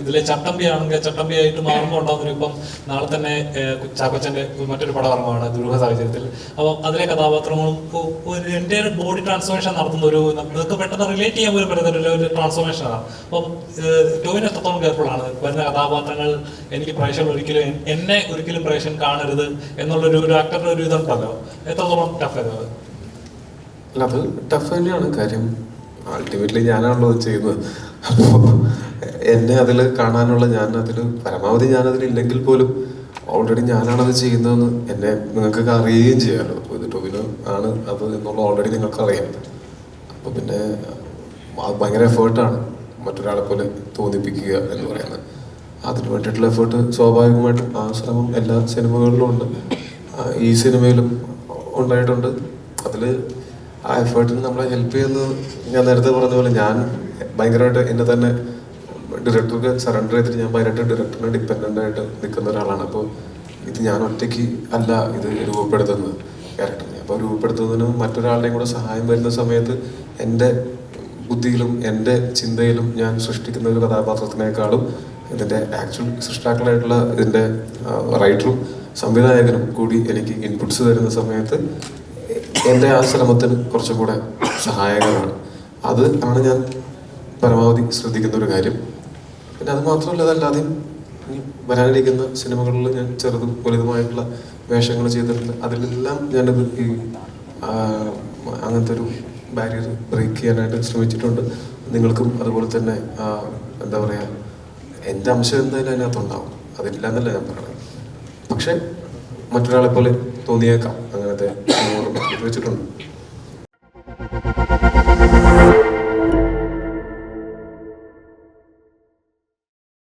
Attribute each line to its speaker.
Speaker 1: ഇതിലെ ചട്ടമ്പി ആണെങ്കിൽ ചട്ടമ്പി ആയിട്ട് മാറുമ്പോൾ ഉണ്ടാകുന്ന ഇപ്പം നാളെ തന്നെ ചാക്കോച്ചന്റെ മറ്റൊരു പടം ഇറങ്ങുവാണ് ദുരൂഹ സാഹചര്യത്തിൽ. അപ്പം അതിലെ കഥാപാത്രങ്ങളും എൻ്റെ ബോഡി ട്രാൻസ്ഫോർമേഷൻ നടത്തുന്ന ഒരു നിങ്ങൾക്ക് പെട്ടെന്ന് റിലേറ്റ് ചെയ്യാൻ പോലും പറ്റുന്ന ഒരു ട്രാൻസ്ഫോർമേഷനാണ്. അപ്പം ടോവിന് എത്രത്തോളം കെയർഫുൾ ആണ് വരുന്ന കഥാപാത്രങ്ങൾ എനിക്ക് പ്രേക്ഷകർ ഒരിക്കലും എന്നെ ഒരിക്കലും പ്രേക്ഷകൻ കാണരുത് എന്നുള്ളൊരു ആക്ടറുടെ ഒരു ഇതുണ്ടല്ലോ, എത്രത്തോളം ടഫ് ആയിരുന്നു അത്?
Speaker 2: അല്ല, അത് ടഫ് തന്നെയാണ്. കാര്യം അൾട്ടിമേറ്റ്ലി ഞാനാണല്ലോ അത് ചെയ്യുന്നത്. അപ്പോൾ എന്നെ അതിൽ കാണാനുള്ള, ഞാൻ അതിൽ പരമാവധി ഞാനതിലില്ലെങ്കിൽ പോലും ഓൾറെഡി ഞാനാണത് ചെയ്യുന്നതെന്ന് എന്നെ നിങ്ങൾക്കൊക്കെ അറിയുകയും ചെയ്യാമല്ലോ. ഇത് ടോവിനോ ആണ് അത് എന്നുള്ള ഓൾറെഡി നിങ്ങൾക്ക് അറിയാം. അപ്പോൾ പിന്നെ അത് ഭയങ്കര എഫേർട്ടാണ് മറ്റൊരാളെ പോലെ തോന്നിപ്പിക്കുക എന്ന് പറയുന്നത്. അതിന് വേണ്ടിയിട്ടുള്ള എഫേർട്ട് സ്വാഭാവികമായിട്ടും ആ ശ്രമം എല്ലാ സിനിമകളിലും ഉണ്ട്, ഈ സിനിമയിലും ഉണ്ടായിട്ടുണ്ട്. അതിൽ ആ എഫേർട്ടിന് നമ്മളെ ഹെൽപ്പ് ചെയ്യുന്നത് ഞാൻ നേരത്തെ പറഞ്ഞ പോലെ ഞാൻ ഭയങ്കരമായിട്ട് എന്നെ തന്നെ ഡയറക്ടർക്ക് സറണ്ടർ ചെയ്തിട്ട് ഞാൻ ഭയങ്കരമായിട്ട് ഡയറക്ടറിനെ ഡിപ്പെൻഡൻ്റ് ആയിട്ട് നിൽക്കുന്ന ഒരാളാണ്. അപ്പോൾ ഇത് ഞാൻ ഒറ്റയ്ക്ക് അല്ല ഇത് രൂപപ്പെടുത്തുന്നത് ക്യാരക്ടറിനെ. അപ്പോൾ രൂപപ്പെടുത്തുന്നതിന് മറ്റൊരാളുടെയും കൂടെ സഹായം വരുന്ന സമയത്ത് എൻ്റെ ബുദ്ധിയിലും എൻ്റെ ചിന്തയിലും ഞാൻ സൃഷ്ടിക്കുന്ന ഒരു കഥാപാത്രത്തിനേക്കാളും ഇതിൻ്റെ ആക്ച്വൽ സൃഷ്ടാക്കളായിട്ടുള്ള ഇതിൻ്റെ റൈറ്ററും സംവിധായകനും കൂടി എനിക്ക് ഇൻപുട്സ് തരുന്ന സമയത്ത് എൻ്റെ ആ ശ്രമത്തിന് കുറച്ചും കൂടെ സഹായകരമാണ്. അത് ആണ് ഞാൻ പരമാവധി ശ്രദ്ധിക്കുന്ന ഒരു കാര്യം. പിന്നെ അത് മാത്രമല്ല, അതല്ലാതെയും ഇനി വരാനിരിക്കുന്ന സിനിമകളിൽ ഞാൻ ചെറുതും വലുതുമായിട്ടുള്ള വേഷങ്ങൾ ചെയ്തിട്ടുണ്ട്. അതിലെല്ലാം ഞാനത് ഈ അങ്ങനത്തെ ഒരു ബാരിയർ ബ്രേക്ക് ചെയ്യാനായിട്ട് ശ്രമിച്ചിട്ടുണ്ട്. നിങ്ങൾക്കും അതുപോലെ തന്നെ എന്താ പറയുക, എൻ്റെ അംശം എന്തായാലും അതിനകത്തുണ്ടാവും, അതില്ല എന്നല്ല ഞാൻ പറയണത്. പക്ഷെ മറ്റൊരാളെ പോലെ തോന്നിയേക്കാം അങ്ങനത്തെ വെച്ചിട്ടുണ്ട്.